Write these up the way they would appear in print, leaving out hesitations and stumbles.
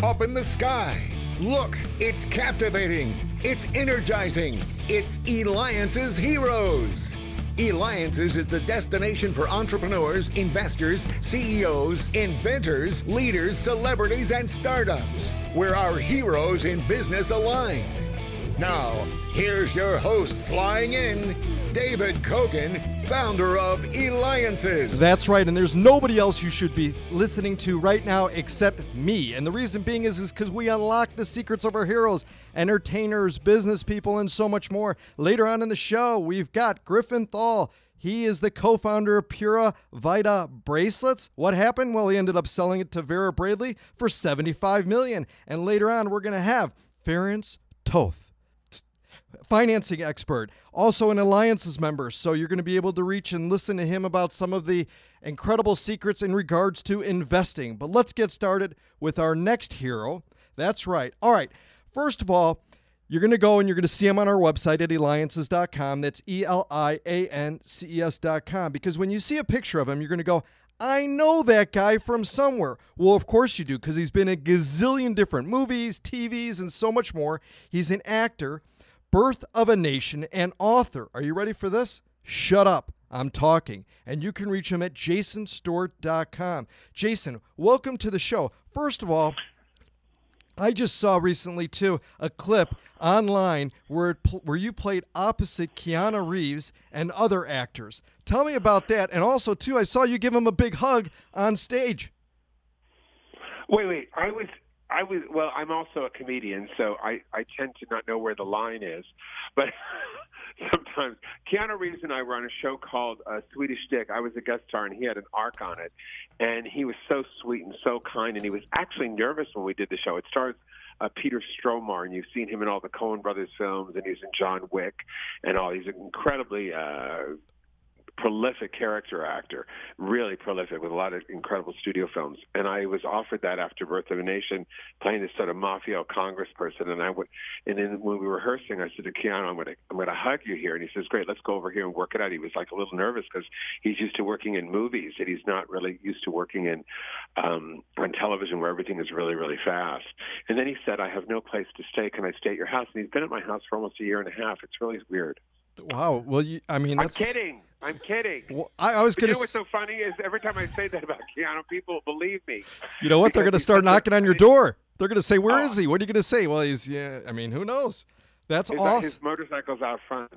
up in the sky. Look, it's captivating. It's energizing. It's Eliances Heroes. Eliances is the destination for entrepreneurs, investors, CEOs, inventors, leaders, celebrities, and startups, where our heroes in business align. Now, here's your host flying in, David Kogan, founder of Eliances. That's right, and there's nobody else you should be listening to right now except me. And the reason being is because we unlock the secrets of our heroes, entertainers, business people, and so much more. Later on in the show, we've got Griffin Thal. He is the co-founder of Pura Vita Bracelets. What happened? Well, he ended up selling it to Vera Bradley for $75 million. And later on, we're going to have Ferenc Toth, financing expert, also an Eliances member, so you're going to be able to reach and listen to him about some of the incredible secrets in regards to investing. But let's get started with our next hero. That's right. All right. First of all, you're going to go and you're going to see him on our website at Eliances.com. That's Eliances.com. Because when you see a picture of him, you're going to go, I know that guy from somewhere. Well, of course you do, because he's been in a gazillion different movies, TVs, and so much more. He's an actor, Birth of a Nation, and author. Are you ready for this? Shut up. I'm talking. And you can reach him at jasonstuart.com. Jason, welcome to the show. First of all, I just saw recently, too, a clip online where you played opposite Keanu Reeves and other actors. Tell me about that. And also, too, I saw you give him a big hug on stage. Wait. Well, I'm also a comedian, so I tend to not know where the line is. But sometimes Keanu Reeves and I were on a show called Swedish Dick. I was a guest star, and he had an arc on it. And he was so sweet and so kind, and he was actually nervous when we did the show. It stars Peter Stormare, and you've seen him in all the Coen Brothers films, and he's in John Wick and all. He's an incredibly prolific character actor, really prolific, with a lot of incredible studio films. And I was offered that after Birth of a Nation, playing this sort of mafia congressperson. And then when we were rehearsing, I said to Keanu, I'm going to hug you here. And he says, great, let's go over here and work it out. He was like a little nervous because he's used to working in movies, and he's not really used to working in on television where everything is really, really fast. And then he said, I have no place to stay. Can I stay at your house? And he's been at my house for almost a year and a half. It's really weird. Wow. Well, I'm kidding. Well, I was going to. You know what's so funny is every time I say that about Keanu, people believe me. You know what? They're going to start knocking on your door. They're going to say, "Where is he? What are you going to say?" Well, who knows? That's awesome. His motorcycle's out front.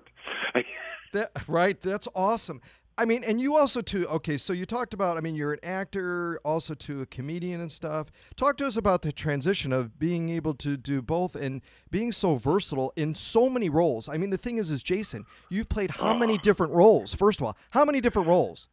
Right. That's awesome. And you also, too, okay, so you talked about, you're an actor, also, too, a comedian and stuff. Talk to us about the transition of being able to do both and being so versatile in so many roles. The thing is, Jason, you've played how many different roles? First of all, how many different roles?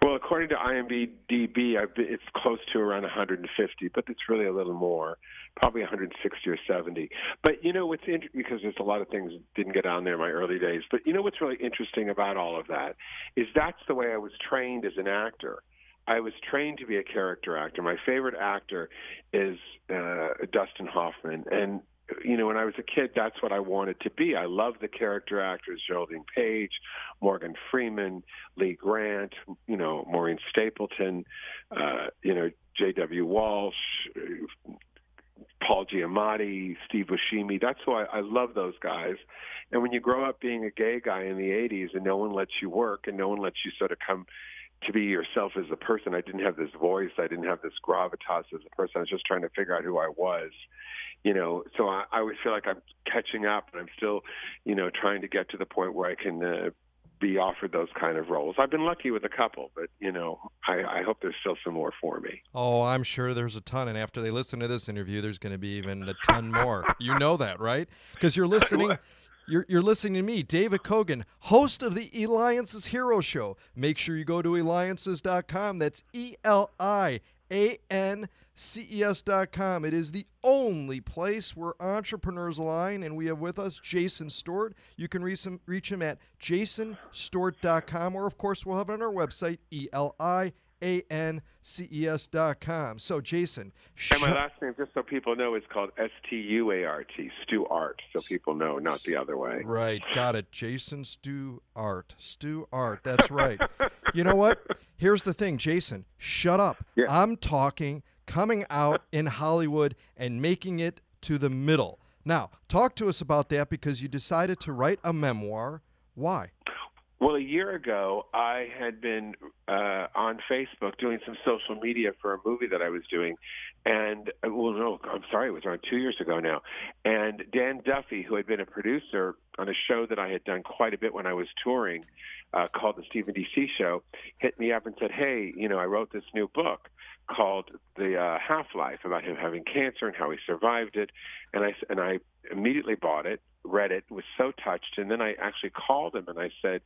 Well, according to IMDb, it's close to around 150, but it's really a little more, probably 160 or 70. But what's interesting, because there's a lot of things that didn't get on there in my early days, but what's really interesting about all of that is that's the way I was trained as an actor. I was trained to be a character actor. My favorite actor is Dustin Hoffman, and when I was a kid, that's what I wanted to be. I loved the character actors, Geraldine Page, Morgan Freeman, Lee Grant, Maureen Stapleton, J.W. Walsh, Paul Giamatti, Steve Buscemi. That's why I love those guys. And when you grow up being a gay guy in the 80s and no one lets you work and no one lets you sort of come to be yourself as a person, I didn't have this voice. I didn't have this gravitas as a person. I was just trying to figure out who I was. So I always feel like I'm catching up, and I'm still, trying to get to the point where I can be offered those kind of roles. I've been lucky with a couple, but, I hope there's still some more for me. Oh, I'm sure there's a ton, and after they listen to this interview, there's going to be even a ton more. You know that, right? Because you're listening. You're listening to me, David Kogan, host of the Eliances Hero Show. Make sure you go to Eliances.com. That's Eliances.com. It is the only place where entrepreneurs align, and we have with us Jason Stuart. You can reach him at jasonstuart.com, or, of course, we'll have it on our website, Eliances.com. So, Jason. And my last name, just so people know, is called Stuart, Stuart, so people know, not the other way. Right, got it. Jason Stuart. That's right. You know what? Here's the thing, Jason. Shut up. Yeah. I'm talking coming out in Hollywood and making it to the middle. Now, talk to us about that because you decided to write a memoir. Why? Well, a year ago, I had been on Facebook doing some social media for a movie that I was doing. And, well, no, I'm sorry, it was around 2 years ago now. And Dan Duffy, who had been a producer on a show that I had done quite a bit when I was touring, called The Stephen D.C. Show, hit me up and said, hey, I wrote this new book called The Half-Life, about him having cancer and how he survived it. And I immediately bought it, read it, was so touched. And then I actually called him and I said,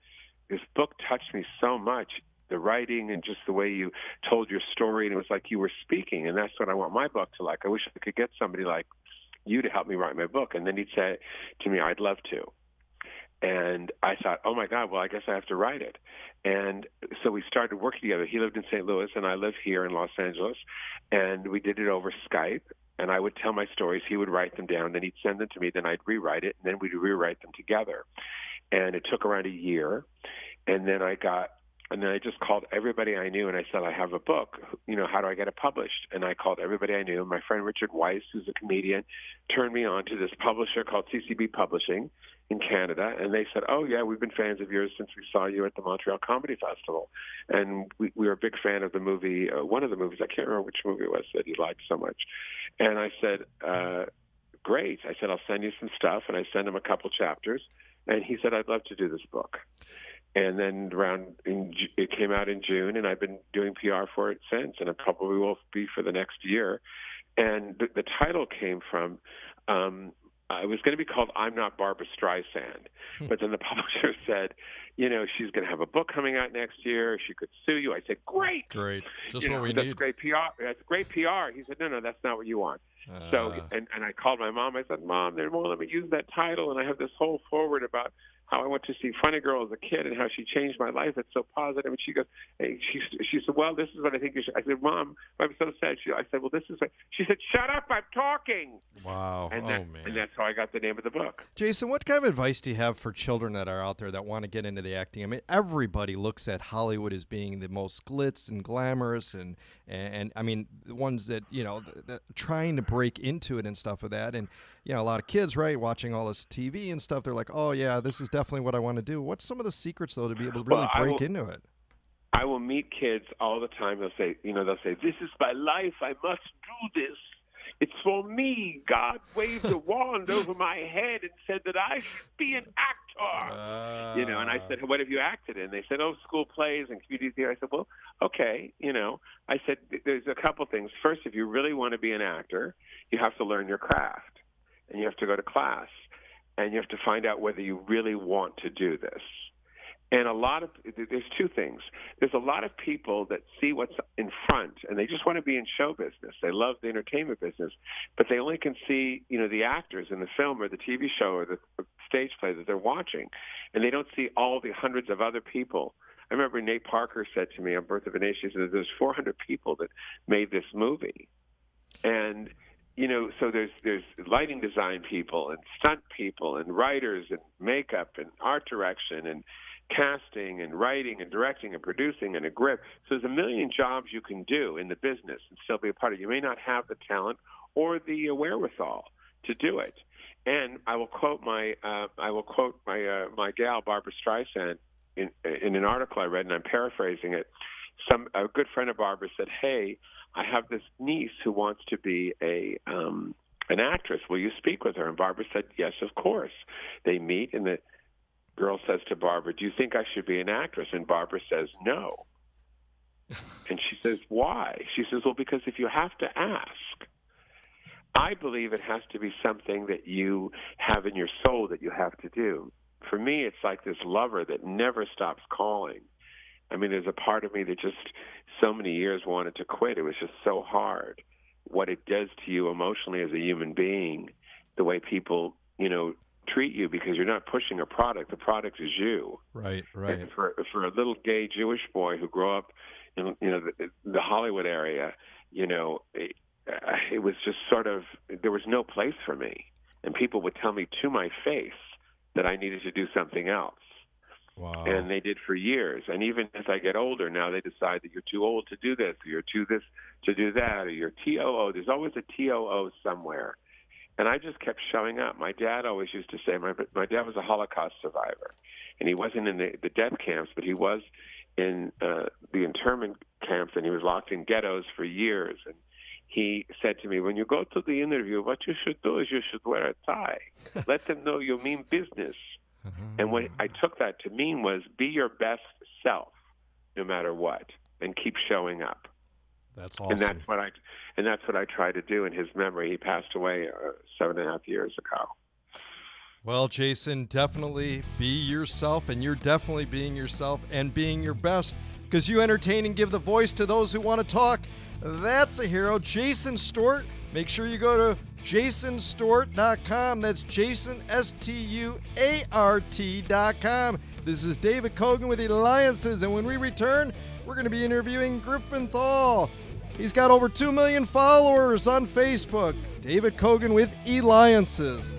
this book touched me so much, the writing and just the way you told your story, and it was like you were speaking, and that's what I want my book to like. I wish I could get somebody like you to help me write my book. And then he'd say to me, I'd love to. And I thought, oh, my God, well, I guess I have to write it. And so we started working together. He lived in St. Louis, and I live here in Los Angeles, and we did it over Skype. And I would tell my stories. He would write them down. Then he'd send them to me. Then I'd rewrite it, and then we'd rewrite them together. And it took around a year. And then I just called everybody I knew, and I said, I have a book. How do I get it published? And I called everybody I knew. My friend Richard Weiss, who's a comedian, turned me on to this publisher called CCB Publishing in Canada. And they said, oh, yeah, we've been fans of yours since we saw you at the Montreal Comedy Festival. And we were a big fan of the movie, one of the movies, I can't remember which movie it was that you liked so much. And I said, great. I said, I'll send you some stuff. And I sent him a couple chapters. And he said, I'd love to do this book. And then it came out in June, and I've been doing PR for it since, and it probably will be for the next year. And the title came from, it was going to be called I'm Not Barbara Streisand. But then the publisher said, she's going to have a book coming out next year. She could sue you. I said, great. Great. Just what we that's need. Great PR. That's great PR. He said, no, that's not what you want. So, and I called my mom. I said, Mom, they won't let me use that title. And I have this whole forward about how I went to see Funny Girl as a kid and how she changed my life. It's so positive. And she goes, hey, she said, well, this is what I think you should. I said, Mom, I'm so sad. I said, well, this is what. She said, shut up, I'm talking. Wow. Man. And that's how I got the name of the book. Jason, what kind of advice do you have for children that are out there that want to get into the acting? I mean, everybody looks at Hollywood as being the most glitz and glamorous and I mean, the ones that, that trying to break into it and stuff of that. And, a lot of kids, right, watching all this TV and stuff, they're like, oh, yeah, this is definitely what I want to do. What's some of the secrets, though, to be able to really break into it? I will meet kids all the time. They'll say, this is my life. I must do this. It's for me. God waved a wand over my head and said that I should be an actor. And I said, what have you acted in? They said, school plays and community theater. I said, well, okay. I said, there's a couple things. First, if you really want to be an actor, you have to learn your craft. And you have to go to class, and you have to find out whether you really want to do this. And there's two things. There's a lot of people that see what's in front, and they just want to be in show business. They love the entertainment business, but they only can see, the actors in the film or the TV show or the stage play that they're watching, and they don't see all the hundreds of other people. I remember Nate Parker said to me on Birth of a Nation, he said, there's 400 people that made this movie. And so there's lighting design people and stunt people and writers and makeup and art direction and casting and writing and directing and producing and a grip. So there's a million jobs you can do in the business and still be a part of it. You may not have the talent or the wherewithal to do it. And I will quote my gal Barbara Streisand in an article I read, and I'm paraphrasing it. A good friend of Barbara said, hey, I have this niece who wants to be an actress. Will you speak with her? And Barbara said, yes, of course. They meet, and the girl says to Barbara, do you think I should be an actress? And Barbara says, no. And she says, why? She says, well, because if you have to ask, I believe it has to be something that you have in your soul that you have to do. For me, it's like this lover that never stops calling. I mean, there's a part of me that just so many years wanted to quit. It was just so hard what it does to you emotionally as a human being, the way people, treat you, because you're not pushing a product. The product is you. Right. And for a little gay Jewish boy who grew up in, the Hollywood area, it was just sort of, there was no place for me. And people would tell me to my face that I needed to do something else. Wow. And they did for years. And even as I get older now, they decide that you're too old to do this, or you're too this to do that, or you're TOO. There's always a TOO somewhere. And I just kept showing up. My dad always used to say, my dad was a Holocaust survivor. And he wasn't in the death camps, but he was in the internment camps, and he was locked in ghettos for years. And he said to me, when you go to the interview, what you should do is you should wear a tie. Let them know you mean business. And what I took that to mean was be your best self, no matter what, and keep showing up. That's awesome. And that's what I try to do in his memory. He passed away 7.5 years ago. Well, Jason, definitely be yourself, and you're definitely being yourself and being your best, because you entertain and give the voice to those who want to talk. That's a hero. Jason Stuart. Make sure you go to JasonStuart.com. That's Jason, Stuart.com. This is David Kogan with Eliances, and when we return, we're going to be interviewing Griffin Thal. He's got over 2 million followers on Facebook. David Kogan with Eliances.